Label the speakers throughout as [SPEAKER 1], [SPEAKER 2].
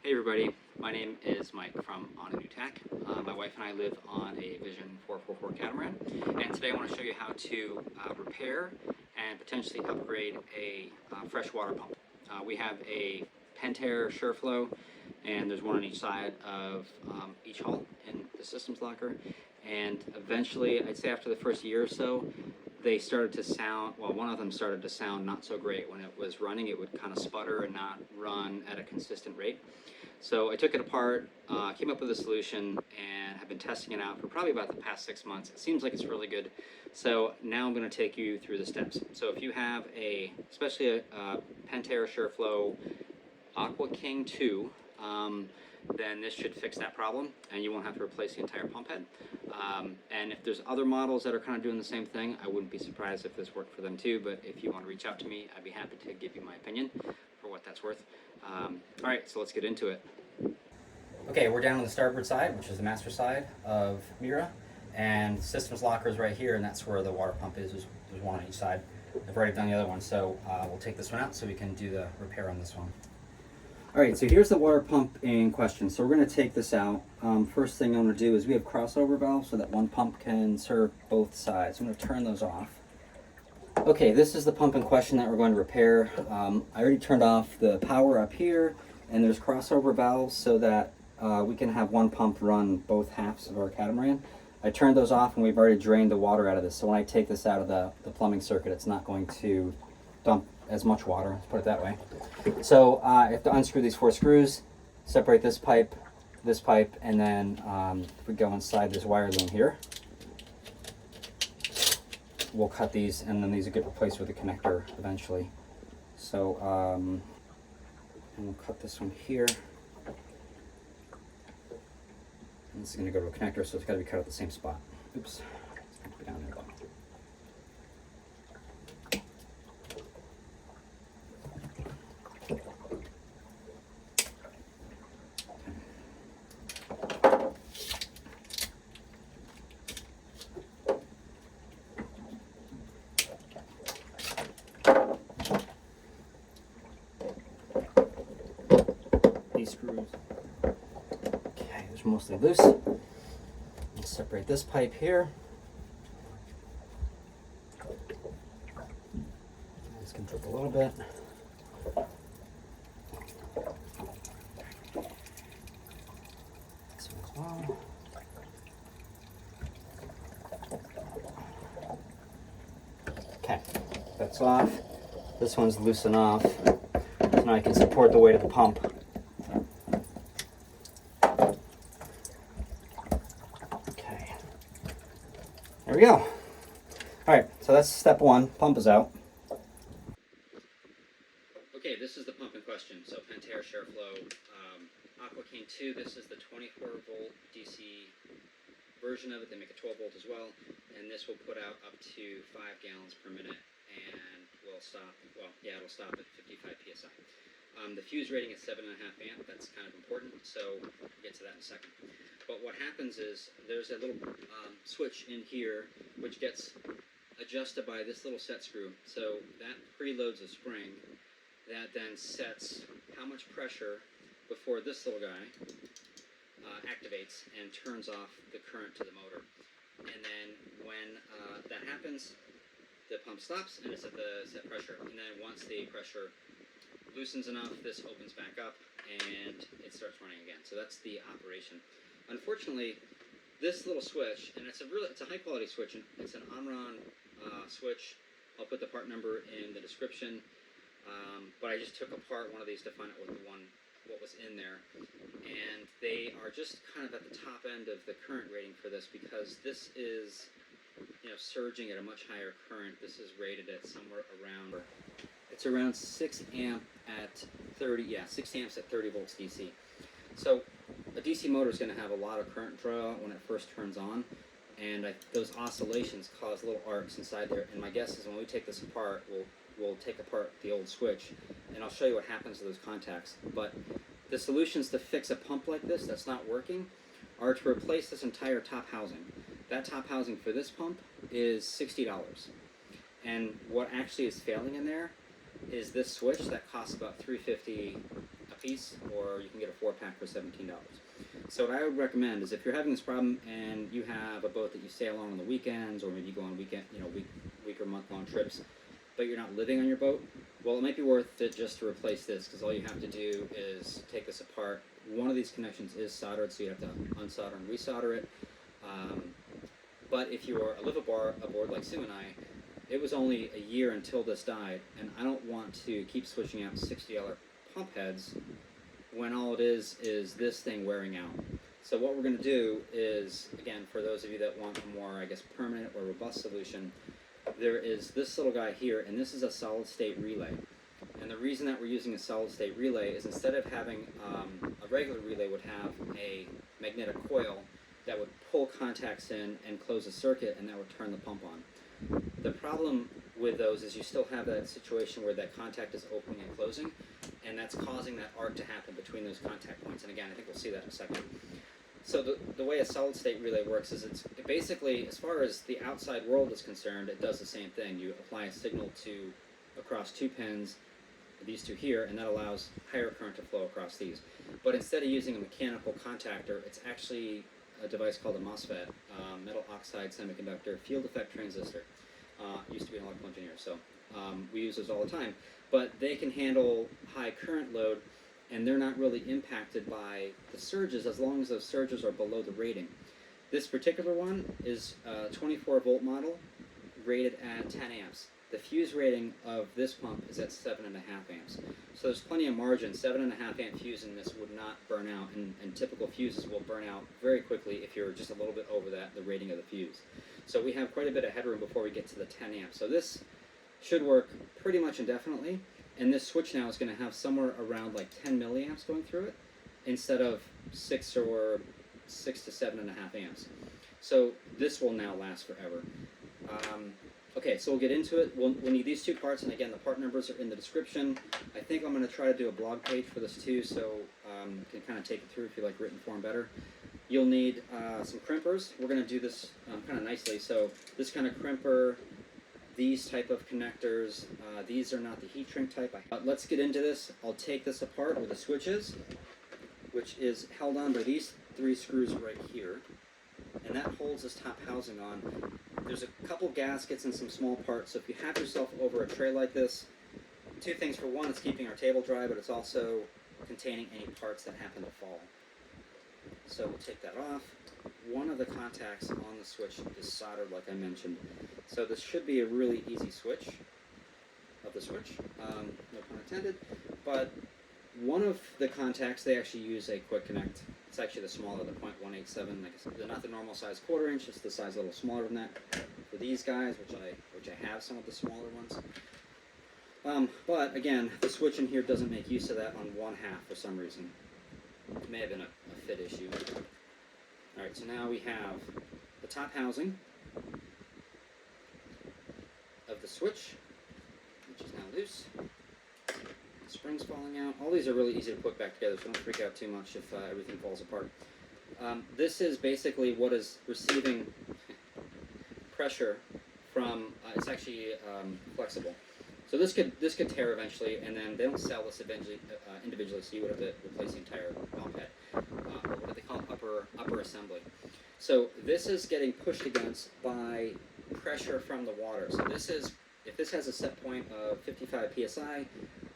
[SPEAKER 1] Hey everybody, my name is Mike from On a New Tack. My wife and I live on a Vision 444 catamaran, and today I want to show you how to repair and potentially upgrade a freshwater pump. We have a Pentair SHURflo, and there's one on each side of each hull in the systems locker, and eventually, I'd say after the first year or so, they started to sound, well, one of them started to sound not so great. When it was running, it would kind of sputter and not run at a consistent rate. So I took it apart, came up with a solution, and have been testing it out for probably about the past 6 months. It seems like it's really good. So now I'm going to take you through the steps. So if you have especially a Pentair SHURflo Aqua King 2, then this should fix that problem, and you won't have to replace the entire pump head. And if there's other models that are kind of doing the same thing, I wouldn't be surprised if this worked for them too, but if you want to reach out to me, I'd be happy to give you my opinion for what that's worth. Alright, so let's get into it. Okay, we're down on the starboard side, which is the master side of Mira, and systems locker is right here, and that's where the water pump is. There's one on each side. I've already done the other one, so we'll take this one out so we can do the repair on this one. Alright, so here's the water pump in question. So we're going to take this out. First thing I'm going to do is we have crossover valves so that one pump can serve both sides. I'm going to turn those off. Okay, this is the pump in question that we're going to repair. I already turned off the power up here, and there's crossover valves so that we can have one pump run both halves of our catamaran. I turned those off, and we've already drained the water out of this. So when I take this out of the plumbing circuit, it's not going to dump as much water, let's put it that way. So I have to unscrew these 4 screws, separate this pipe, and then if we go inside this wire loom here, we'll cut these, and then these will get replaced with a connector eventually. So and we'll cut this one here. And this is going to go to a connector, so it's got to be cut at the same spot. Oops, it's going to be down there. Screws. Okay, those are mostly loose. Let's separate this pipe here. This can drip a little bit. This one as well. Okay, that's off. This one's loose enough. So now I can support the weight of the pump. There we go. Alright, so that's step 1. Pump is out. Okay, this is the pump in question. So Pentair SHURflo Aqua King 2. This is the 24-volt DC version of it. They make a 12-volt as well. And this will put out up to 5 gallons per minute. And will stop, well, yeah, it'll stop at 55 psi. The fuse rating is 7.5 amp. That's kind of important, so we'll get to that in a second. But what happens is there's a little switch in here which gets adjusted by this little set screw. So that preloads a spring that then sets how much pressure before this little guy activates and turns off the current to the motor. And then when that happens, the pump stops and it's at the set pressure. And then once the pressure loosens enough, this opens back up and it starts running again. So that's the operation. Unfortunately, this little switch, and it's a high quality switch, and it's an Omron switch. I'll put the part number in the description. But I just took apart one of these to find out what was in there, and they are just kind of at the top end of the current rating for this, because this is, surging at a much higher current. This is rated at somewhere around, it's around 6 amp at 30, yeah, 6 amps at 30 volts DC. So a DC motor is going to have a lot of current draw when it first turns on, and those oscillations cause little arcs inside there. And my guess is when we take this apart, we'll take apart the old switch, and I'll show you what happens to those contacts. But the solutions to fix a pump like this that's not working are to replace this entire top housing. That top housing for this pump is $60. And what actually is failing in there is this switch that costs about $3.50 a piece, or you can get a 4-pack for $17. So what I would recommend is if you're having this problem and you have a boat that you sail on the weekends, or maybe you go on week or month-long trips, but you're not living on your boat, well, it might be worth it just to replace this, because all you have to do is take this apart. One of these connections is soldered, so you have to unsolder and resolder it. But if you're a live-aboard like Sue and I, it was only a year until this died, and I don't want to keep switching out $60 pump heads when all it is this thing wearing out. So what we're going to do is, again, for those of you that want a more, I guess, permanent or robust solution, there is this little guy here, and this is a solid-state relay. And the reason that we're using a solid-state relay is instead of having a regular relay would have a magnetic coil that would pull contacts in and close a circuit, and that would turn the pump on. The problem with those is you still have that situation where that contact is opening and closing, and that's causing that arc to happen between those contact points. And again, I think we'll see that in a second. So the way a solid-state relay works is it basically, as far as the outside world is concerned, it does the same thing. You apply a signal across 2 pins, these 2 here, and that allows higher current to flow across these. But instead of using a mechanical contactor, it's actually a device called a MOSFET, metal oxide semiconductor field effect transistor. Used to be an electrical engineer, so we use those all the time. But they can handle high current load, and they're not really impacted by the surges as long as those surges are below the rating. This particular one is a 24-volt model rated at 10 amps. The fuse rating of this pump is at 7.5 amps. So there's plenty of margin. 7.5 amp fuse in this would not burn out, and typical fuses will burn out very quickly if you're just a little bit over the rating of the fuse. So we have quite a bit of headroom before we get to the 10 amps. So this should work pretty much indefinitely, and this switch now is going to have somewhere around like 10 milliamps going through it instead of 6 to 7.5 amps. So this will now last forever. Okay, so we'll get into it. We'll need these 2 parts, and again, the part numbers are in the description. I think I'm going to try to do a blog page for this too, so you can kind of take it through if you like written form better. You'll need some crimpers. We're going to do this kind of nicely. So this kind of crimper, these type of connectors, these are not the heat shrink type. Let's get into this. I'll take this apart where the switch is, which is held on by these 3 screws right here, and that holds this top housing on. There's a couple gaskets and some small parts, so if you have yourself over a tray like this, 2 things. For one, it's keeping our table dry, but it's also containing any parts that happen to fall. So we'll take that off. One of the contacts on the switch is soldered, like I mentioned. So this should be a really easy switch of the switch, no pun intended. But one of the contacts, they actually use a quick connect. It's actually the smaller, the .187. Like I said, they're not the normal size 1/4 inch. It's the size a little smaller than that. For these guys, which I have some of the smaller ones. But again, the switch in here doesn't make use of that on 1/2 for some reason. It may have been a fit issue. Alright, so now we have the top housing of the switch, which is now loose. The spring's falling out. All these are really easy to put back together, so don't freak out too much if everything falls apart. This is basically what is receiving pressure from, it's actually flexible. So this could tear eventually, and then they don't sell this individually, so you would have to replace the entire pump head, or what do they call upper assembly. So this is getting pushed against by pressure from the water. So this is, if this has a set point of 55 psi,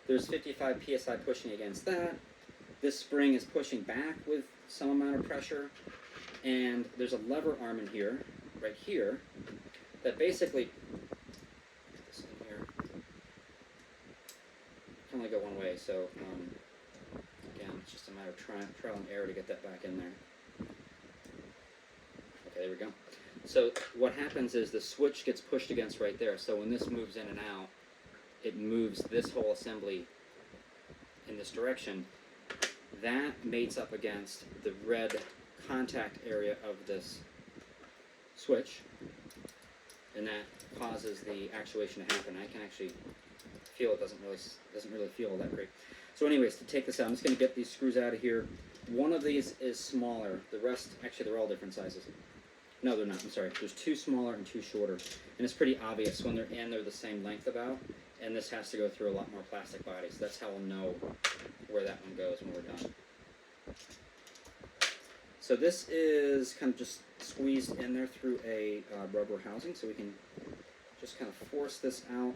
[SPEAKER 1] there's 55 psi pushing against that. This spring is pushing back with some amount of pressure, and there's a lever arm in here, right here, that basically, get this in here, can only go one way, so again, it's just a matter of trial and error to get that back in there. Okay, there we go. So what happens is the switch gets pushed against right there, so when this moves in and out, it moves this whole assembly in this direction. That mates up against the red contact area of this switch, and that causes the actuation to happen. I can actually feel it doesn't really feel all that great. So anyways, to take this out, I'm just going to get these screws out of here. One of these is smaller. The rest, actually, they're all different sizes. No, they're not. I'm sorry. There's 2 smaller and 2 shorter, and it's pretty obvious when they're in. They're the same length about, and this has to go through a lot more plastic body, so that's how we'll know where that one goes when we're done. So this is kind of just squeezed in there through a rubber housing, so we can just kind of force this out,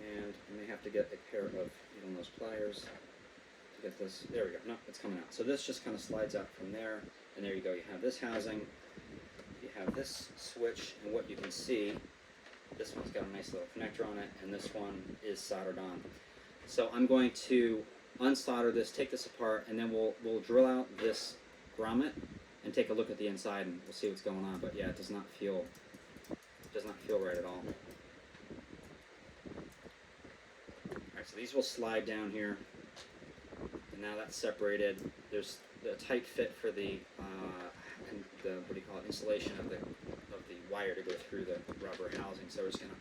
[SPEAKER 1] and I may have to get a pair of needle-nose pliers to get this. There we go. No, it's coming out. So this just kind of slides out from there, and there you go. You have this housing, you have this switch, and what you can see, this one's got a nice little connector on it, and this one is soldered on. So I'm going to unsolder this, take this apart, and then we'll drill out this grommet and take a look at the inside, and we'll see what's going on. But yeah, it does not feel right at all. Alright, so these will slide down here, and now that's separated. There's the tight fit for the what do you call it, insulation of the wire to go through the rubber housing. So we're just gonna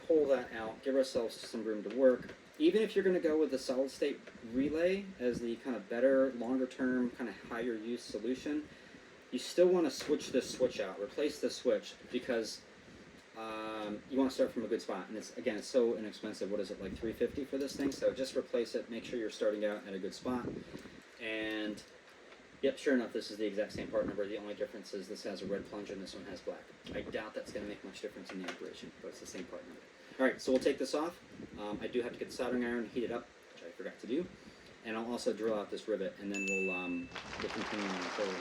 [SPEAKER 1] pull that out, give ourselves some room to work. Even if you're going to go with the solid state relay as the kind of better, longer term, kind of higher use solution, you still want to switch this switch out, replace this switch, because you want to start from a good spot. And it's, again, it's so inexpensive. What is it, like $350 for this thing? So just replace it, make sure you're starting out at a good spot. And yep, sure enough, this is the exact same part number. The only difference is this has a red plunger and this one has black. I doubt that's going to make much difference in the operation, but it's the same part number. Alright, so we'll take this off. I do have to get the soldering iron, heat it up, which I forgot to do. And I'll also drill out this rivet, and then we'll continue on forward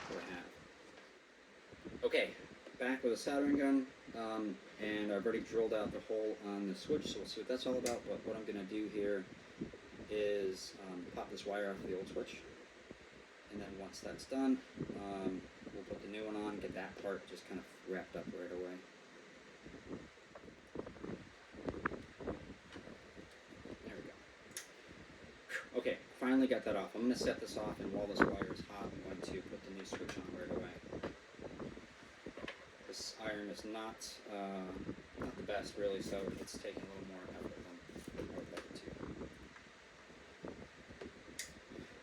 [SPEAKER 1] what I have. Okay, back with a soldering gun, and I've already drilled out the hole on the switch, so we'll see what that's all about. But what I'm going to do here is pop this wire off the old switch. And then once that's done, we'll put the new one on, get that part just kind of wrapped up right away. Okay, finally got that off. I'm going to set this off, and while this wire is hot, I'm going to put the new switch on right away. This iron is not the best, really, so it's taking a little more effort than I would like it to.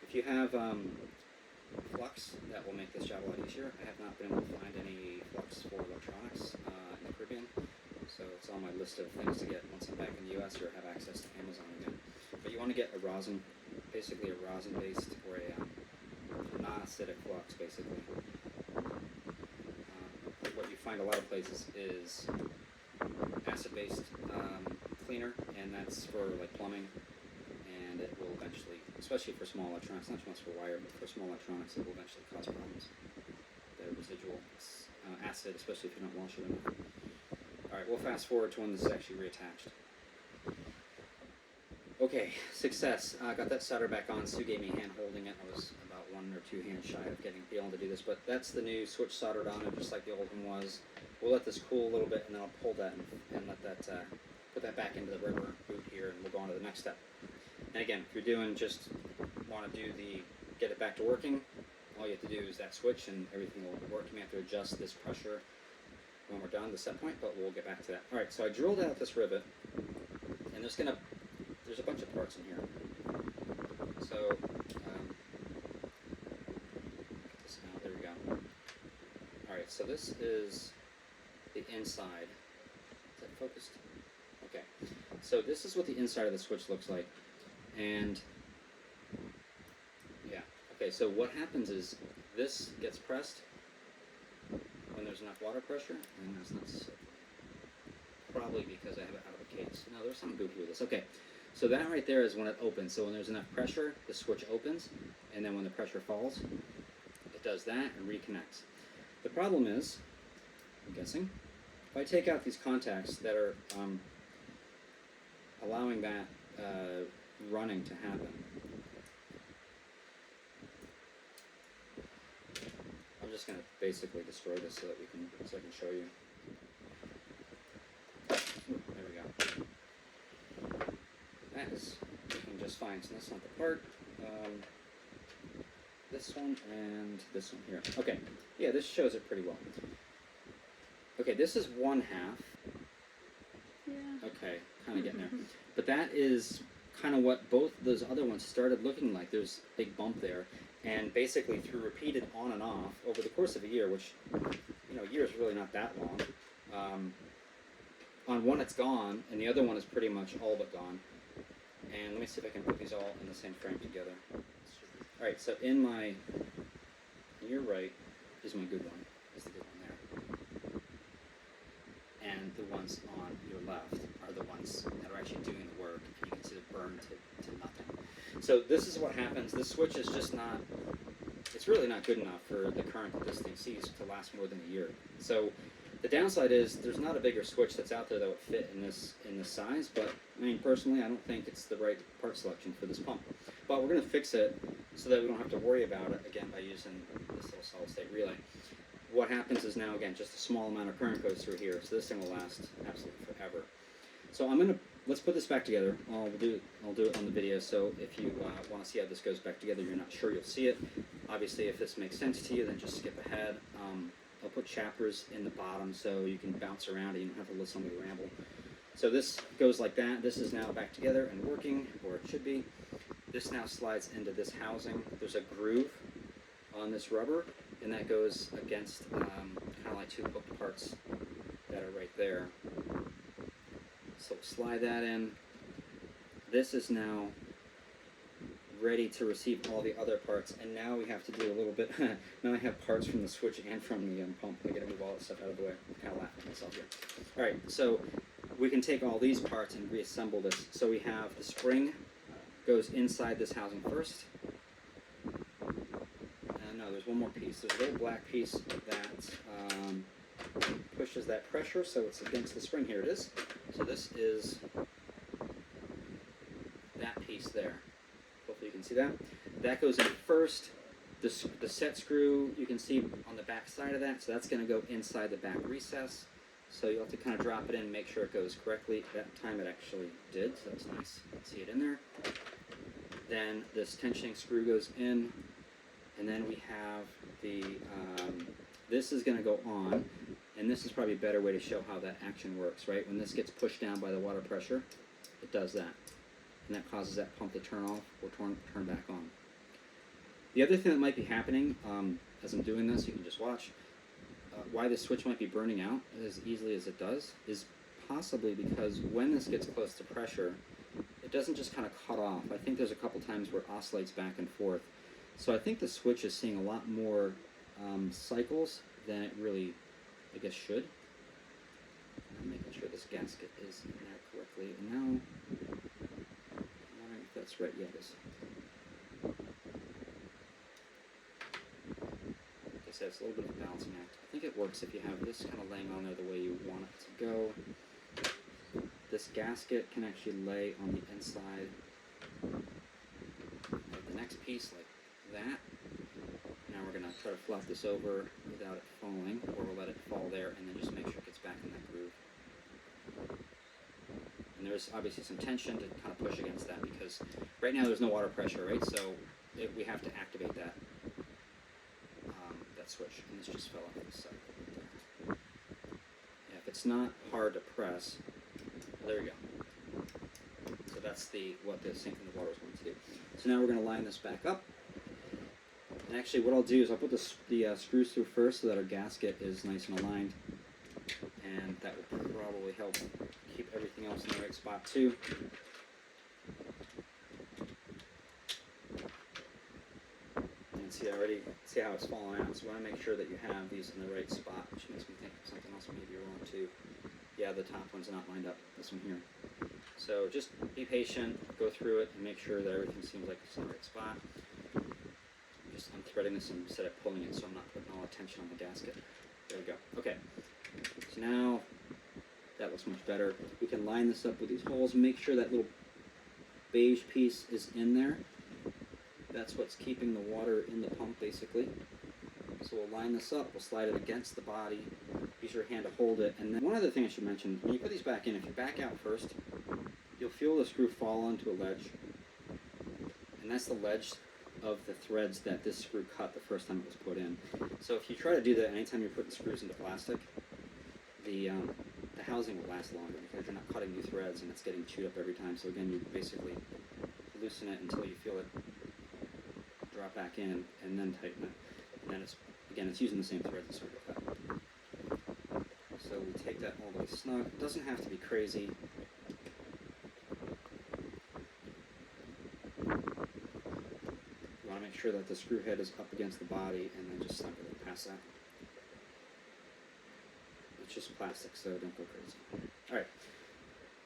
[SPEAKER 1] If you have flux, that will make this job a lot easier. I have not been able to find any flux for electronics in the Caribbean, so it's on my list of things to get once I'm back in the US or have access to Amazon again. But you want to get a rosin, basically a rosin-based or a non-acidic flux, basically. What you find a lot of places is acid-based cleaner, and that's for like plumbing, and it will eventually, especially for small electronics, not so much for wire, but for small electronics, it will eventually cause problems. The residual acid, especially if you don't wash it enough. Alright, we'll fast forward to when this is actually reattached. Okay, success. Got that solder back on. Sue gave me a hand holding it. I was about 1 or 2 hands shy of being able to do this, but that's the new switch soldered on, and just like the old one was. We'll let this cool a little bit, and then I'll pull that and let that put that back into the rubber boot here, and we'll go on to the next step. And again, if you're doing just want to do get it back to working, all you have to do is that switch, and everything will work. You may have to adjust this pressure when we're done, the set point, but we'll get back to that. All right, so I drilled out this rivet, and there's a bunch of parts in here. So, get this out. There we go. Alright, so this is the inside. Is that focused? Okay. So this is what the inside of the switch looks like. And, yeah. Okay, so what happens is this gets pressed when there's enough water pressure, and that's not so. Probably because I have it out of a case. No, there's some goopy with this. Okay. So that right there is when it opens. So when there's enough pressure, the switch opens, and then when the pressure falls, it does that and reconnects. The problem is, I'm guessing, if I take out these contacts that are allowing that running to happen, I'm just going to basically destroy this so that I can show you. There we go. That is working just fine. So that's not the part. This one and this one here. Okay, yeah, this shows it pretty well. Okay, this is 1/2.
[SPEAKER 2] Yeah.
[SPEAKER 1] Okay, kind of getting there. But that is kind of what both those other ones started looking like. There's a big bump there. And basically through repeated on and off over the course of a year, which, a year is really not that long, on one it's gone, and the other one is pretty much all but gone. And let me see if I can put these all in the same frame together. Alright, so in your right is my good one. Is the good one there. And the ones on your left are the ones that are actually doing the work, and you can see the burn to nothing. So this is what happens. This switch is just not, it's really not good enough for the current that this thing sees to last more than a year. So the downside is there's not a bigger switch that's out there that would fit in this size, but I mean, personally, I don't think it's the right part selection for this pump. But we're going to fix it so that we don't have to worry about it again by using this little solid state relay. What happens is now, again, just a small amount of current goes through here, so this thing will last absolutely forever. So let's put this back together. I'll do it on the video, so if you want to see how this goes back together, you're not sure you'll see it. Obviously, if this makes sense to you, then just skip ahead. I'll put chapters in the bottom so you can bounce around and you don't have to listen to me ramble. So this goes like that. This is now back together and working, or it should be. This now slides into this housing. There's a groove on this rubber, and that goes against kind of like two hooked parts that are right there. So slide that in. This is now ready to receive all the other parts, and now we have to do a little bit. Now I have parts from the switch and from the pump. I gotta move all that stuff out of the way. I'm kind of laughing at myself here. All right, so we can take all these parts and reassemble this. So we have the spring goes inside this housing first. No, there's one more piece. There's a little black piece that pushes that pressure, so it's against the spring. Here it is. So this is that piece there. Hopefully you can see that. That goes in first. The set screw you can see on the back side of that, so that's going to go inside the back recess. So you'll have to kind of drop it in and make sure it goes correctly. That time it actually did, so that's nice. You can see it in there. Then this tensioning screw goes in, and then we have the, this is going to go on, and this is probably a better way to show how that action works, right? When this gets pushed down by the water pressure, it does that. And that causes that pump to turn off or turn back on. The other thing that might be happening as I'm doing this, you can just watch, why this switch might be burning out as easily as it does is possibly because when this gets close to pressure, it doesn't just kind of cut off. I think there's a couple times where it oscillates back and forth. So I think the switch is seeing a lot more cycles than it really, I guess, should. I'm making sure this gasket is in there correctly. And now, I'm wondering if that's right. Yeah, it is. Like I said, it's a little bit of a balancing act. I think it works if you have this kind of laying on there the way you want it to go. This gasket can actually lay on the inside of the next piece like that. Now we're going to try to flop this over without it falling, or we'll let it fall there and then just make sure it gets back in that groove. And there's obviously some tension to kind of push against that because right now there's no water pressure, right? So we have to activate that that switch, and this just fell off the side. Yeah, if it's not hard to press, there you go. So that's what the sink in the water is going to do. So now we're going to line this back up. And actually what I'll do is I'll put the screws through first so that our gasket is nice and aligned. And that will probably help keep everything else in the right spot too. And see how it's falling out. So you want to make sure that you have these in the right spot, which makes me think of something else maybe you're wrong too. Yeah, the top one's not lined up, this one here. So just be patient, go through it, and make sure that everything seems like it's in the right spot. Just unthreading this instead of pulling it so I'm not putting all the tension on the gasket. There we go. Okay. So now that looks much better. We can line this up with these holes and make sure that little beige piece is in there. That's what's keeping the water in the pump basically. So we'll line this up, we'll slide it against the body, use your hand to hold it, and then one other thing I should mention, when you put these back in, if you back out first, you'll feel the screw fall onto a ledge, and that's the ledge of the threads that this screw cut the first time it was put in. So if you try to do that anytime you're putting screws into plastic, the housing will last longer because you're not cutting new threads and it's getting chewed up every time. So again, you basically loosen it until you feel it drop back in and then tighten it. And then it's using the same threads as screw cut. So So we take that all the way snug. It doesn't have to be crazy. You want to make sure that the screw head is up against the body and then just snug it past that. It's just plastic, so don't go crazy. Alright,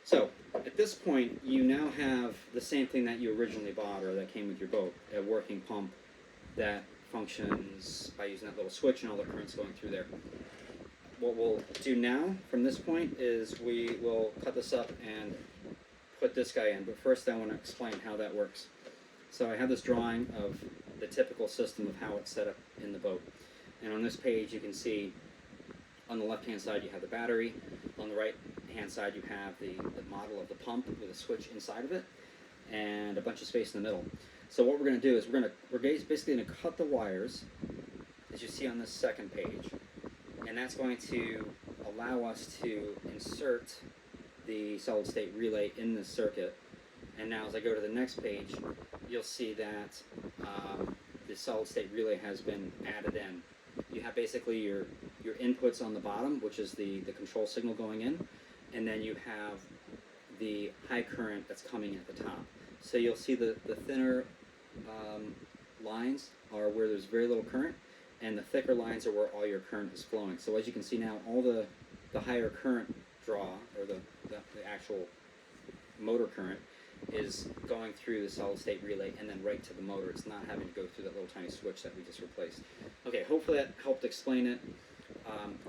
[SPEAKER 1] so at this point you now have the same thing that you originally bought or that came with your boat, a working pump that functions by using that little switch and all the currents going through there. What we'll do now from this point is we will cut this up and put this guy in, but first I want to explain how that works. So I have this drawing of the typical system of how it's set up in the boat, and on this page you can see on the left hand side you have the battery, on the right hand side you have the model of the pump with a switch inside of it and a bunch of space in the middle. So what we're going to do is we're basically going to cut the wires as you see on this second page, and that's going to allow us to insert the solid state relay in this circuit. And now as I go to the next page, you'll see that the solid state relay has been added in. You have basically your inputs on the bottom, which is the control signal going in, and then you have the high current that's coming at the top. So you'll see the thinner lines are where there's very little current, and the thicker lines are where all your current is flowing. So as you can see now, all the higher current draw, or the actual motor current, is going through the solid state relay and then right to the motor. It's not having to go through that little tiny switch that we just replaced. Okay, hopefully that helped explain it.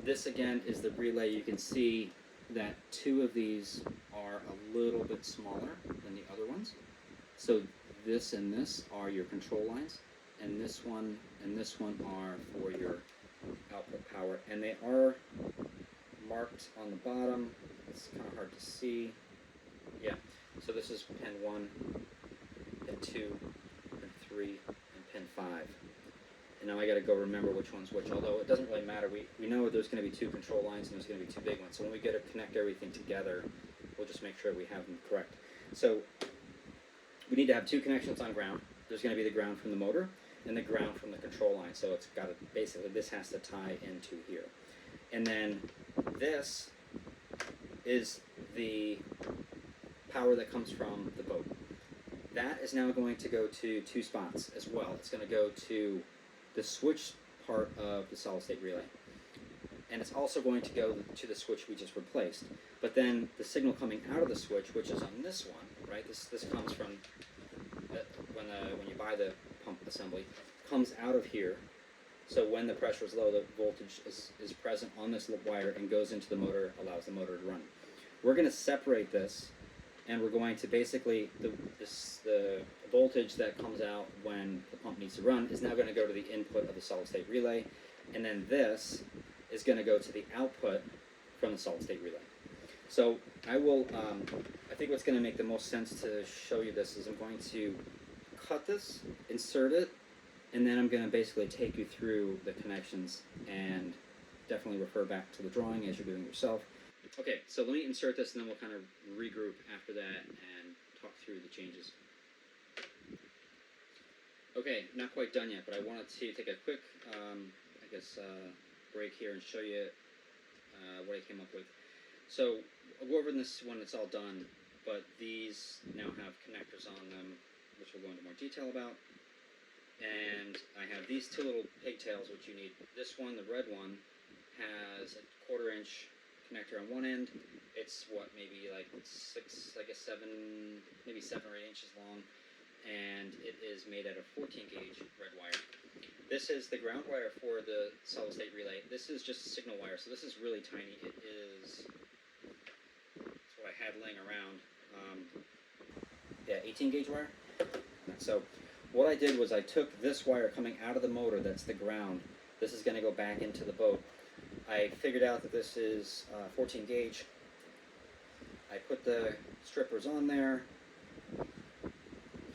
[SPEAKER 1] This again is the relay. You can see that two of these are a little bit smaller than the other ones. So this and this are your control lines, and this one are for your output power, and they are marked on the bottom. It's kind of hard to see. Yeah, so this is pin 1, pin 2, pin 3, and pin 5. And now I got to go remember which one's which, although it doesn't really matter. We know there's going to be two control lines and there's going to be two big ones. So when we get to connect everything together, we'll just make sure we have them correct. So we need to have two connections on ground. There's going to be the ground from the motor and the ground from the control line. So it's got to, basically, this has to tie into here. And then this is the power that comes from the boat. That is now going to go to two spots as well. It's going to go to the switch part of the solid state relay, and it's also going to go to the switch we just replaced. But then the signal coming out of the switch, which is on this one, right? This comes from when you buy the pump assembly, comes out of here. So when the pressure is low, the voltage is present on this wire and goes into the motor, allows the motor to run. We're going to separate this, and we're going to basically, the voltage that comes out when the pump needs to run is now going to go to the input of the solid state relay, and then this is going to go to the output from the solid state relay. So I will, I think what's going to make the most sense to show you this is I'm going to cut this, insert it, and then I'm going to basically take you through the connections and definitely refer back to the drawing as you're doing yourself. Okay, so let me insert this and then we'll kind of regroup after that and talk through the changes. Okay, not quite done yet, but I wanted to take a quick, break here and show you what I came up with. So I'll go over this when it's all done, but these now have connectors on them, which we'll go into more detail about. And I have these two little pigtails, which you need. This one, the red one, has a 1/4 inch connector on one end. It's what, maybe like 7, maybe 7 or 8 inches long, and it is made out of 14 gauge red wire. This is the ground wire for the solid state relay. This is just a signal wire, so this is really tiny. It is, that's what I had laying around. 18 gauge wire. So what I did was I took this wire coming out of the motor, that's the ground. This is going to go back into the boat. I figured out that this is 14 gauge. I put the strippers on there,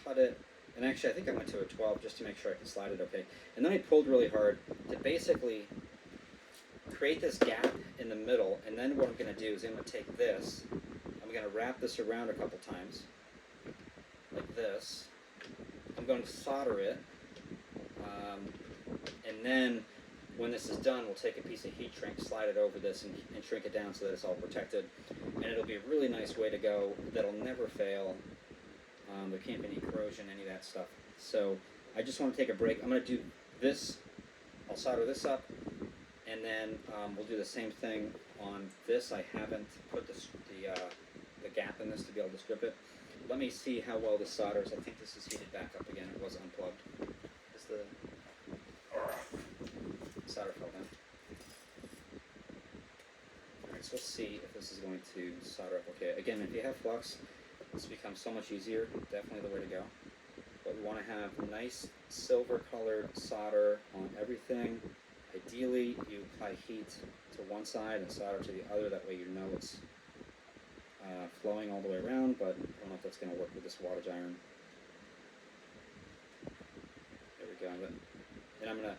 [SPEAKER 1] cut it, and actually I think I went to a 12 just to make sure I could slide it okay. And then I pulled really hard to basically create this gap in the middle, and then what I'm going to do is I'm going to take this, I'm going to wrap this around a couple times, like this. I'm going to solder it, and then when this is done, we'll take a piece of heat shrink, slide it over this, and shrink it down so that it's all protected. And it'll be a really nice way to go that'll never fail. There can't be any corrosion, any of that stuff. So I just want to take a break. I'm going to do this. I'll solder this up, and then we'll do the same thing on this. I haven't put the gap in this to be able to strip it. Let me see how well this solders. I think this is heated back up again. It was unplugged. Is the solder fell down? Alright, so let's see if this is going to solder up okay. Again, if you have flux, this becomes so much easier. Definitely the way to go. But we want to have nice silver colored solder on everything. Ideally, you apply heat to one side and solder to the other. That way you know it's flowing all the way around, but I don't know if that's going to work with this wattage iron. There we go. And I'm going to,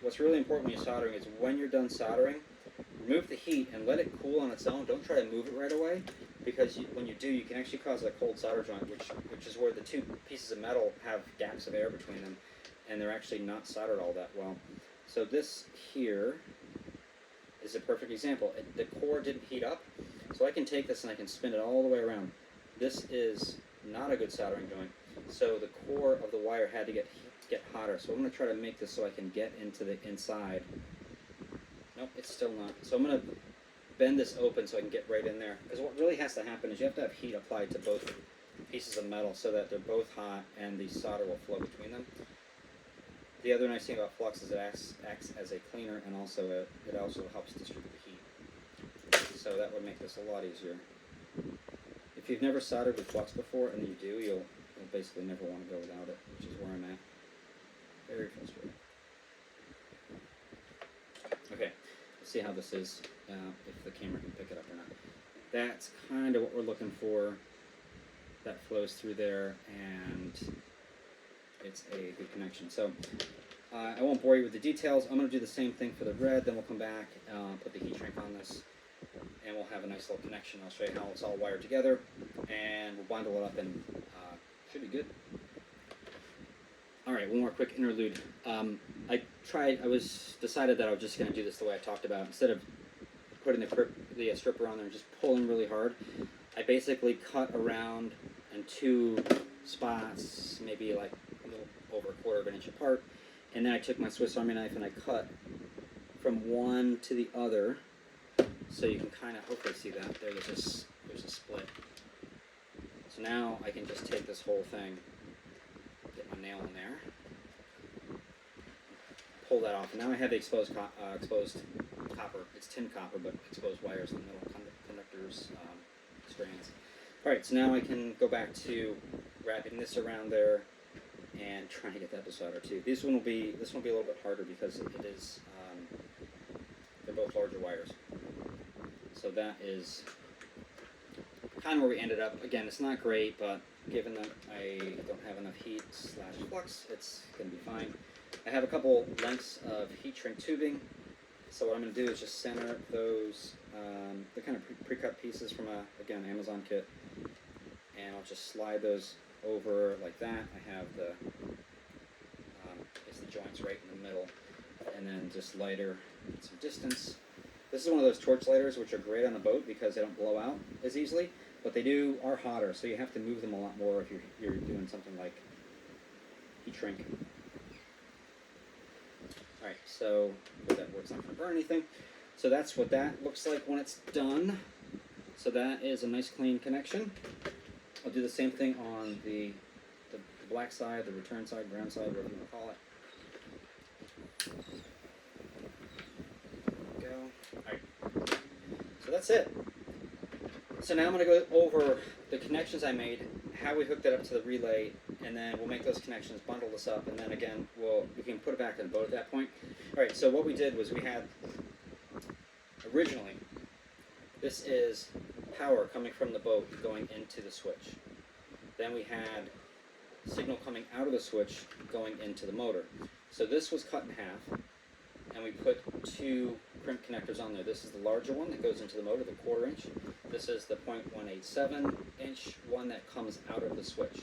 [SPEAKER 1] what's really important when you're soldering is when you're done soldering, remove the heat and let it cool on its own. Don't try to move it right away, because when you do, you can actually cause a cold solder joint, which is where the two pieces of metal have gaps of air between them, and they're actually not soldered all that well. So this here is a perfect example. The core didn't heat up, so I can take this and I can spin it all the way around. This is not a good soldering joint, so the core of the wire had to get hotter. So I'm going to try to make this so I can get into the inside. Nope, it's still not. So I'm going to bend this open so I can get right in there. Because what really has to happen is you have to have heat applied to both pieces of metal so that they're both hot and the solder will flow between them. The other nice thing about flux is it acts as a cleaner, and also it also helps distribute the heat. So that would make this a lot easier. If you've never soldered with flux before, and you do, you'll basically never want to go without it, which is where I'm at. Very frustrating. Okay, let's see how this is, if the camera can pick it up or not. That's kind of what we're looking for. That flows through there, and it's a good connection. So I won't bore you with the details. I'm going to do the same thing for the red, then we'll come back, put the heat shrink on this, and we'll have a nice little connection. I'll show you how it's all wired together, and we'll bundle it up, and should be good. Alright, one more quick interlude. I decided that I was just going to do this the way I talked about. Instead of putting the stripper on there and just pulling really hard, I basically cut around in two spots, maybe like a little over a quarter of an inch apart, and then I took my Swiss Army knife and I cut from one to the other, so you can kind of hopefully see that. There's a split. So now I can just take this whole thing, get my nail in there, pull that off, and now I have the exposed copper. It's tin copper, but exposed wires in the middle, conductors, strands. Alright, so now I can go back to wrapping this around there and trying to get that to solder too. This one will be a little bit harder because it is they're both larger wires. So that is kind of where we ended up. Again, it's not great, but given that I don't have enough heat / flux, it's going to be fine. I have a couple lengths of heat shrink tubing. So what I'm going to do is just center those, the kind of pre-cut pieces from again, Amazon kit, and I'll just slide those over like that. I have the joints right in the middle, and then just lighter some distance. This is one of those torch lighters which are great on the boat because they don't blow out as easily, but they are hotter, so you have to move them a lot more if you're doing something like heat shrink. Alright, so that way it's not going to burn anything. So that's what that looks like when it's done. So that is a nice clean connection. I'll do the same thing on the black side, the return side, ground side, whatever you want to call it. There we go. Alright, so that's it. So now I'm going to go over the connections I made, how we hooked it up to the relay, and then we'll make those connections, bundle this up, and then again we can put it back in the boat at that point. Alright, so what we did was we had originally, this is power coming from the boat going into the switch. Then we had signal coming out of the switch going into the motor. So this was cut in half, and we put two crimp connectors on there. This is the larger one that goes into the motor, the 1/4 inch. This is the 0.187 inch one that comes out of the switch.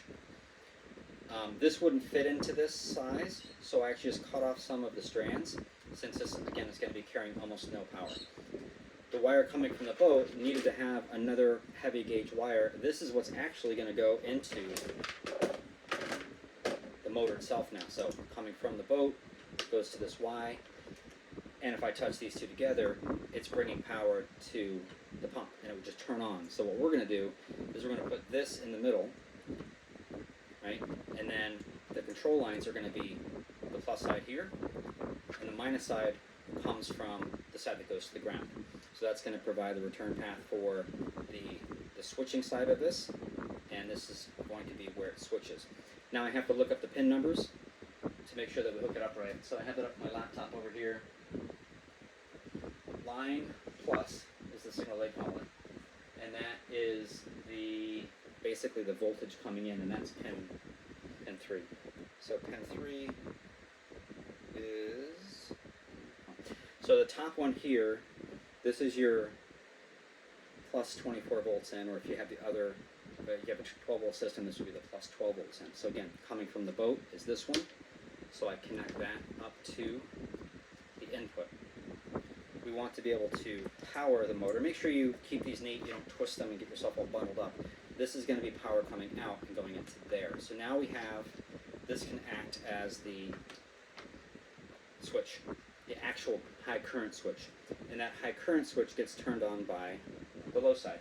[SPEAKER 1] This wouldn't fit into this size, so I actually just cut off some of the strands since this, again, is going to be carrying almost no power. The wire coming from the boat needed to have another heavy gauge wire. This is what's actually going to go into the motor itself now. So coming from the boat goes to this Y, and if I touch these two together, it's bringing power to the pump, and it would just turn on. So what we're going to do is we're going to put this in the middle, right? And then the control lines are going to be the plus side here, and the minus side comes from the side that goes to the ground. So that's going to provide the return path for the switching side of this, and this is going to be where it switches. Now I have to look up the pin numbers to make sure that we hook it up right. So I have it up on my laptop over here. Line plus is the signal they call it, and that is basically the voltage coming in, and that's pin 3. So pin 3 is, so the top one here, this is your plus 24 volts in, or if you have the other, if you have a 12 volt system, this would be the plus 12 volts in. So again, coming from the boat is this one, so I connect that up to the input. We want to be able to power the motor. Make sure you keep these neat, you don't twist them and get yourself all bundled up. This is going to be power coming out and going into there. So now we have, this can act as the switch, the actual high current switch. And that high current switch gets turned on by the low side.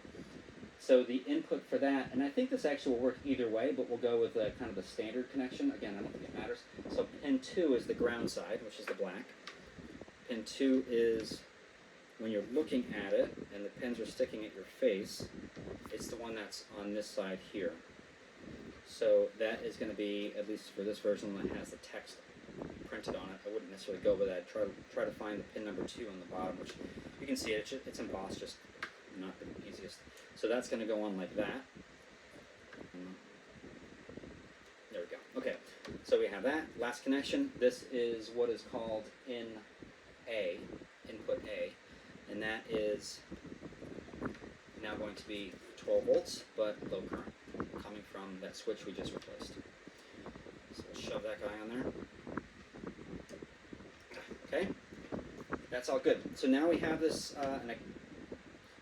[SPEAKER 1] So the input for that, and I think this actually will work either way, but we'll go with kind of the standard connection. Again, I don't think it matters. So pin 2 is the ground side, which is the black. Pin 2 is when you're looking at it and the pins are sticking at your face, it's the one that's on this side here. So that is going to be, at least for this version, one that has the text printed on it. I wouldn't necessarily go with that. Try to find the pin number 2 on the bottom, which you can see it's embossed, just not the easiest. So that's going to go on like that. There we go. Okay, so we have that. Last connection. This is what is called input A, and that is now going to be 12 volts, but low current, coming from that switch we just replaced. So we'll shove that guy on there. Okay, that's all good. So now we have this,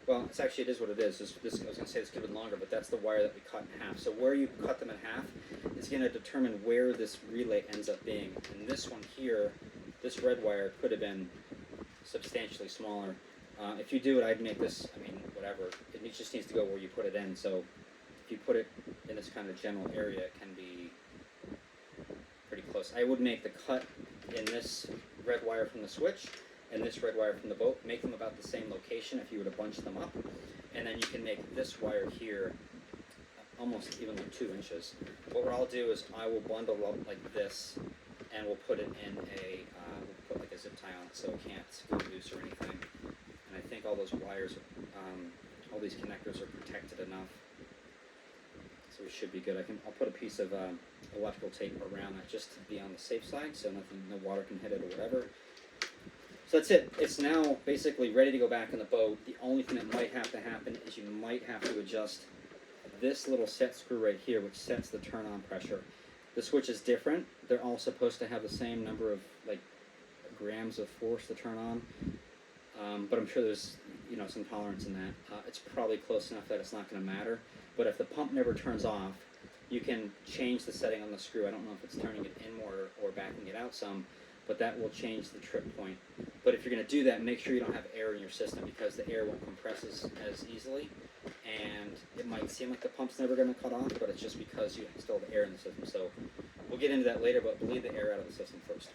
[SPEAKER 1] well, it's actually, it is what it is. I was going to say this could have been longer, but that's the wire that we cut in half. So where you cut them in half is going to determine where this relay ends up being. And this one here, this red wire could have been substantially smaller. If you do it, I'd make this, I mean, whatever. It just needs to go where you put it in. So if you put it in this kind of general area, it can be pretty close. I would make the cut in this red wire from the switch and this red wire from the boat, make them about the same location if you were to bunch them up. And then you can make this wire here almost evenly 2 inches. What I'll do is I will bundle up like this, and we'll put it in we'll put like a zip tie on it so it can't go loose or anything. And I think all those wires, all these connectors are protected enough, so we should be good. I'll put a piece of electrical tape around that just to be on the safe side, so no water can hit it or whatever. So that's it. It's now basically ready to go back in the boat. The only thing that might have to happen is you might have to adjust this little set screw right here, which sets the turn-on pressure. The switch is different. They're all supposed to have the same number of grams of force to turn on, but I'm sure there's some tolerance in that. It's probably close enough that it's not going to matter. But if the pump never turns off, you can change the setting on the screw. I don't know if it's turning it in more or backing it out some, but that will change the trip point. But if you're going to do that, make sure you don't have air in your system, because the air won't compress as easily, and it might seem like the pump's never going to cut off, but it's just because you still have air in the system. So we'll get into that later, but bleed the air out of the system first.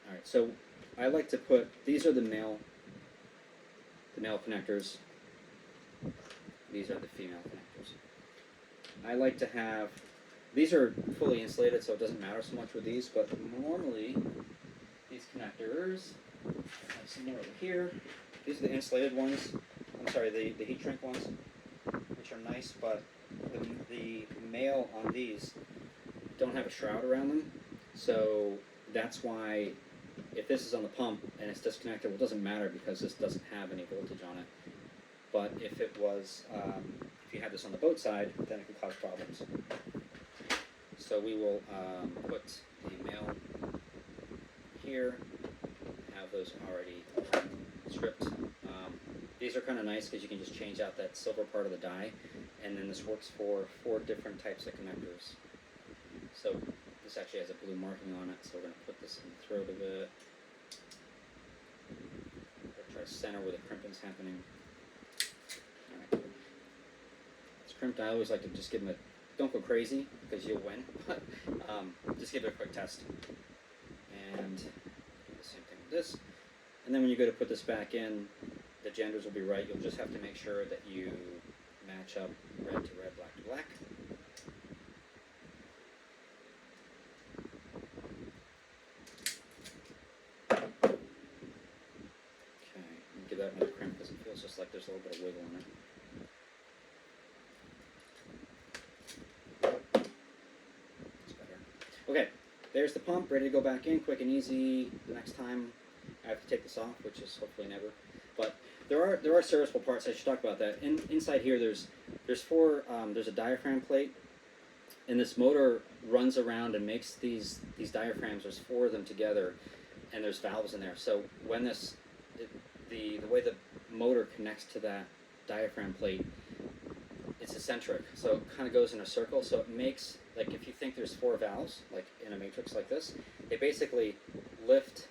[SPEAKER 1] All right, so I like to put, these are the male connectors. These are the female connectors. I like to have, these are fully insulated, so it doesn't matter so much with these, but normally these connectors, I have some more over here. These are the insulated ones. I'm sorry, the heat shrink ones, which are nice, but the male on these don't have a shroud around them, so that's why if this is on the pump and it's disconnected, well, it doesn't matter because this doesn't have any voltage on it. But if it was, if you had this on the boat side, then it could cause problems. So we will put the male here, those already stripped. These are kind of nice because you can just change out that silver part of the die, and then this works for 4 different types of connectors. So this actually has a blue marking on it, so we're going to put this in the throat of it. Try to center where the crimping's happening. Alright. It's crimped. I always like to just give them a, don't go crazy because you'll win, but just give it a quick test. And do the same thing with this. And then when you go to put this back in, the genders will be right. You'll just have to make sure that you match up red to red, black to black. Okay, and give that another crimp because it feels just like there's a little bit of wiggle in it. That's better. Okay, there's the pump, ready to go back in, quick and easy. The next time I have to take this off, which is hopefully never. But there are serviceable parts. I should talk about that. Inside here, there's 4. There's a diaphragm plate, and this motor runs around and makes these diaphragms. There's 4 of them together, and there's valves in there. So when the way the motor connects to that diaphragm plate, it's eccentric. So it kind of goes in a circle. So it makes, like, if you think there's 4 valves, like in a matrix like this, they basically lift,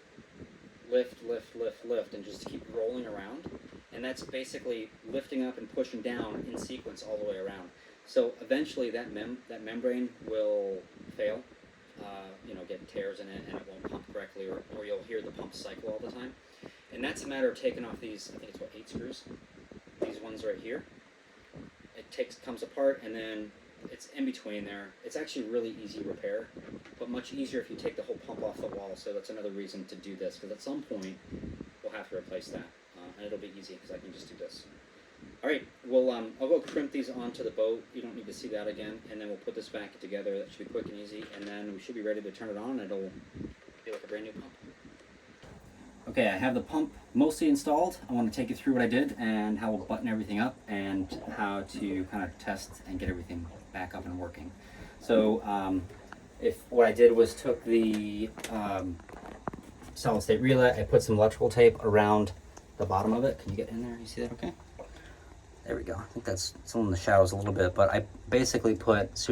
[SPEAKER 1] and just keep rolling around, and that's basically lifting up and pushing down in sequence all the way around. So eventually that membrane will fail, get tears in it, and it won't pump correctly, or you'll hear the pump cycle all the time. And that's a matter of taking off these, I think it's 8 screws, these ones right here. It comes apart, and then it's in between there. It's actually really easy repair, but much easier if you take the whole pump off the wall. So that's another reason to do this, because at some point we'll have to replace that, and it'll be easy because I can just do this. All right, I'll go crimp these onto the boat. You don't need to see that again, and then we'll put this back together. That should be quick and easy, and then we should be ready to turn it on. It'll be like a brand new pump. Okay, I have the pump mostly installed. I want to take you through what I did and how we'll button everything up and how to kind of test and get everything back up and working. So what I did was took the solid state relay, I put some electrical tape around the bottom of it. Can you get in there? You see that okay? There we go. I think that's still in the shadows a little bit, but I basically put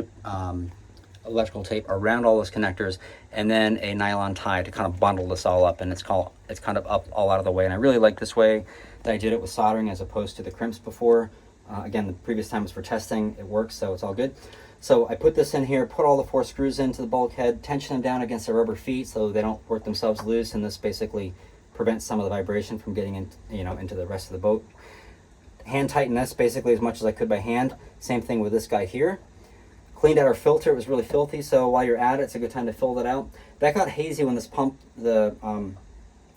[SPEAKER 1] electrical tape around all those connectors, and then a nylon tie to kind of bundle this all up, and it's kind of up all out of the way. And I really like this way that I did it with soldering as opposed to the crimps before. Again, the previous time was for testing. It works, so it's all good. So I put this in here, put all the 4 screws into the bulkhead, tension them down against the rubber feet so they don't work themselves loose, and this basically prevents some of the vibration from getting into the rest of the boat. Hand tighten this basically as much as I could by hand. Same thing with this guy here. Cleaned out our filter. It was really filthy, so while you're at it, it's a good time to fill that out. That got hazy when this pump, the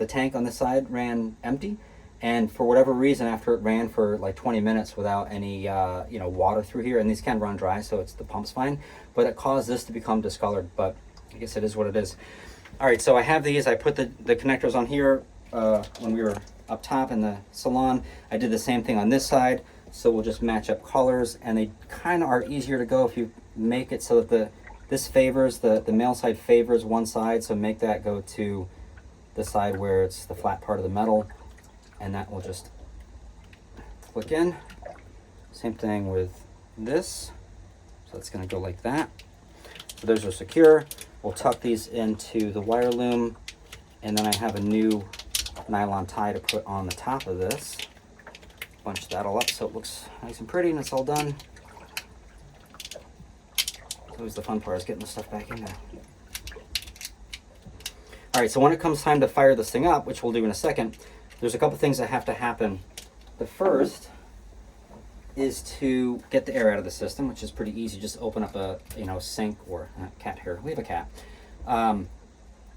[SPEAKER 1] tank on this side ran empty, and for whatever reason, after it ran for like 20 minutes without any water through here, and these can run dry, so the pump's fine, but it caused this to become discolored, but I guess it is what it is. All right, so I have these. I put the connectors on here when we were up top in the salon. I did the same thing on this side, so we'll just match up colors, and they kind of are easier to go if you make it so that this favors, the male side favors one side, so make that go to the side where it's the flat part of the metal, and that will just click in. Same thing with this, so it's going to go like that. So those are secure. We'll tuck these into the wire loom, and then I have a new nylon tie to put on the top of this. Bunch that all up so it looks nice and pretty, and it's all done. Always the fun part is getting the stuff back in there. All right, so when it comes time to fire this thing up, which we'll do in a second, there's a couple things that have to happen. The first is to get the air out of the system, which is pretty easy. Just open up a sink, or cat hair. We have a cat.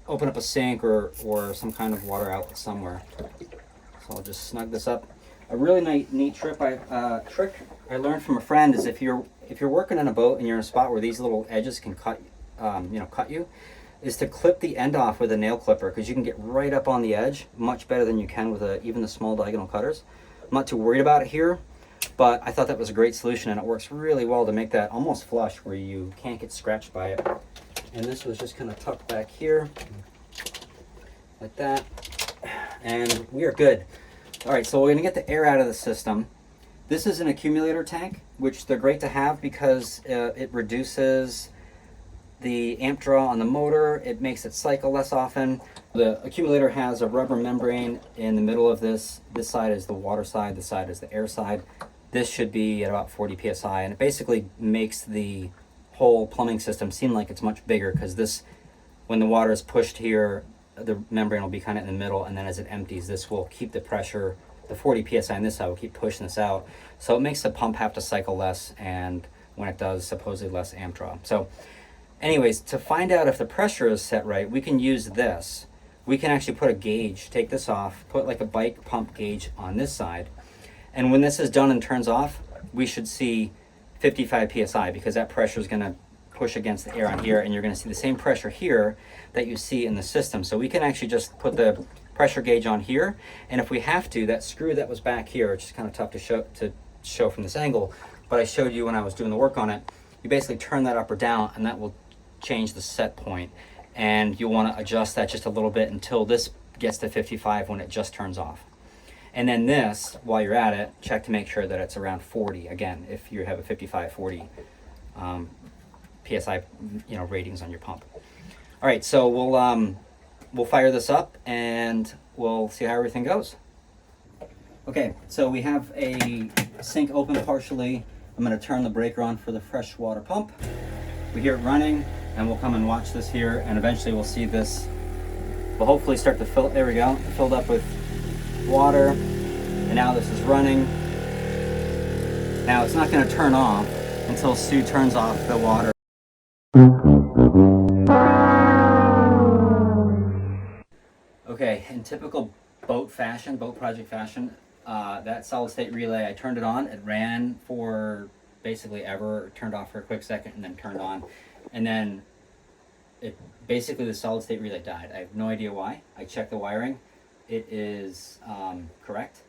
[SPEAKER 1] Open up a sink or some kind of water outlet somewhere. So I'll just snug this up. A really neat trick I learned from a friend is if you're working in a boat and you're in a spot where these little edges can cut you, is to clip the end off with a nail clipper, because you can get right up on the edge much better than you can with even the small diagonal cutters. I'm not too worried about it here, but I thought that was a great solution, and it works really well to make that almost flush where you can't get scratched by it. And this was just kind of tucked back here like that. and we are good. All right, so we're gonna get the air out of the system. This is an accumulator tank, which they're great to have because it reduces the amp draw on the motor. It makes it cycle less often. The accumulator has a rubber membrane in the middle of this. This side is the water side, this side is the air side. This should be at about 40 psi, and it basically makes the whole plumbing system seem like it's much bigger, because this, when the water is pushed here, the membrane will be kind of in the middle, and then as it empties, this will keep the pressure, the 40 psi on this side will keep pushing this out. So it makes the pump have to cycle less, and when it does, supposedly less amp draw. So anyways, to find out if the pressure is set right, we can use this. We can actually put a gauge, take this off, put like a bike pump gauge on this side, and when this is done and turns off, we should see 55 psi, because that pressure is going to push against the air on here, and you're going to see the same pressure here that you see in the system. So we can actually just put the pressure gauge on here, and if we have to, that screw that was back here, which is kind of tough to show from this angle, but I showed you when I was doing the work on it, you basically turn that up or down, and that will change the set point, and you'll want to adjust that just a little bit until this gets to 55 when it just turns off. And then this, while you're at it, check to make sure that it's around 40 again, if you have a 55, 40 psi, ratings on your pump. All right, so we'll fire this up and we'll see how everything goes. Okay, so we have a sink open partially. I'm going to turn the breaker on for the freshwater pump. We hear it running, and we'll come and watch this here, and eventually we'll see this. We'll hopefully start to fill. There we go, filled up with water, and now this is running. Now it's not going to turn off until Sue turns off the water. Okay, in typical boat project fashion, that solid state relay, I turned it on, it ran for basically ever, turned off for a quick second, and then turned on, and then basically the solid state relay died. I have no idea why. I checked the wiring. It is correct.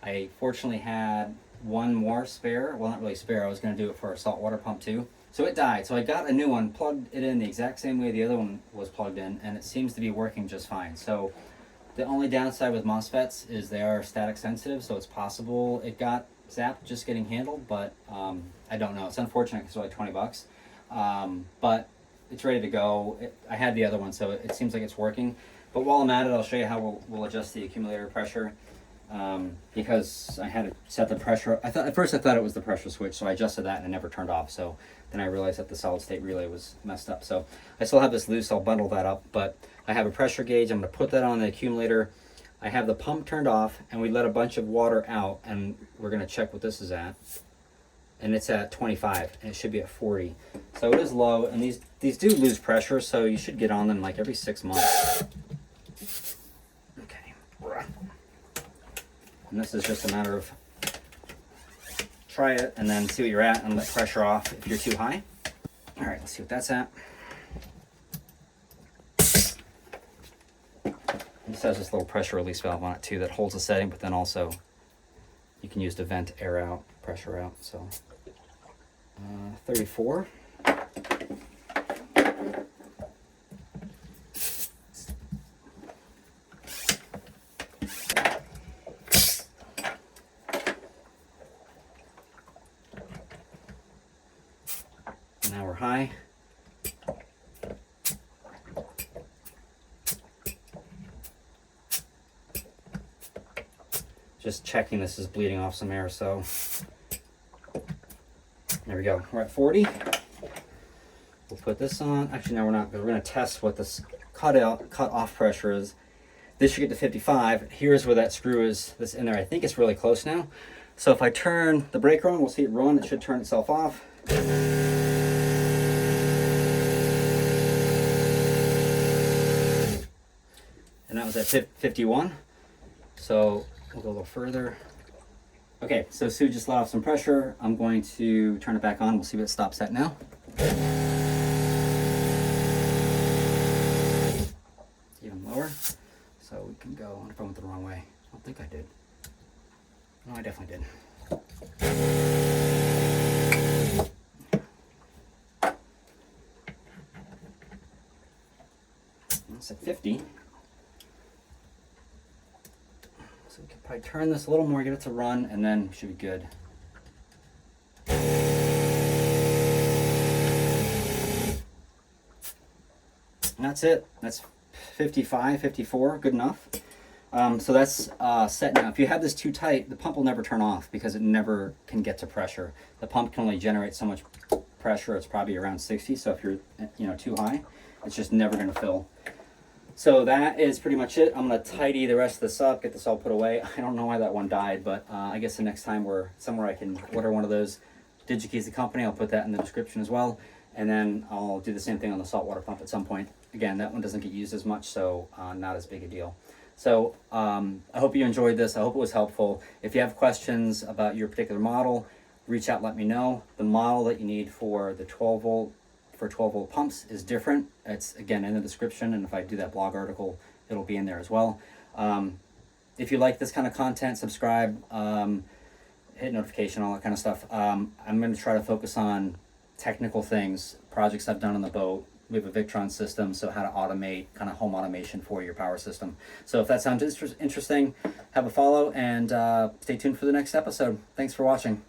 [SPEAKER 1] I fortunately had one more spare. Well, not really spare. I was going to do it for a saltwater pump too. So it died. So I got a new one, plugged it in the exact same way the other one was plugged in, and it seems to be working just fine. So the only downside with MOSFETs is they are static sensitive, so it's possible it got zapped just getting handled, but I don't know. It's unfortunate because it's only 20 bucks. But it's ready to go. I had the other one, so it seems like it's working. But while I'm at it, I'll show you how we'll adjust the accumulator pressure, because I had to set the pressure. At first I thought it was the pressure switch, so I adjusted that and it never turned off. So then I realized that the solid state relay was messed up. So I still have this loose, I'll bundle that up, but I have a pressure gauge. I'm going to put that on the accumulator. I have the pump turned off, and we let a bunch of water out, and we're going to check what this is at. And it's at 25, and it should be at 40. So it is low, and these do lose pressure, so you should get on them like every 6 months. Okay. And this is just a matter of try it and then see what you're at and let pressure off if you're too high. All right, let's see what that's at. This has this little pressure release valve on it too that holds the setting, but then also you can use to vent air out, pressure out. So 34. Now we're high. Just checking this is bleeding off some air, so there we go. We're at 40. We'll put this on. Actually, no, we're not. We're going to test what this cut off pressure is. This should get to 55. Here's where that screw is that's in there. I think it's really close now. So if I turn the breaker on, we'll see it run. It should turn itself off. And that was at 51. So we'll go a little further. Okay, so Sue just let off some pressure. I'm going to turn it back on. We'll see what it stops at now. Even lower. So we can go. I wonder if I went the wrong way. I don't think I did. No, I definitely did. That's at 50. Probably turn this a little more, get it to run, and then we should be good. And that's it. That's 55, 54, good enough. So that's set now. If you have this too tight, the pump will never turn off because it never can get to pressure. The pump can only generate so much pressure. It's probably around 60. So if you're, too high, it's just never going to fill. So that is pretty much it. I'm going to tidy the rest of this up, get this all put away. I don't know why that one died, but I guess the next time we're somewhere I can order one of those DigiKeys, the company, I'll put that in the description as well. And then I'll do the same thing on the saltwater pump at some point. Again, that one doesn't get used as much, so not as big a deal. So I hope you enjoyed this. I hope it was helpful. If you have questions about your particular model, reach out, let me know. The model that you need for the 12 volt pumps is different. It's again in the description, and if I do that blog article, it'll be in there as well. If you like this kind of content, subscribe, hit notification, all that kind of stuff. I'm going to try to focus on technical things, projects I've done on the boat. We have a Victron system, so how to automate, kind of home automation for your power system. So if that sounds interesting, have a follow and stay tuned for the next episode. Thanks for watching.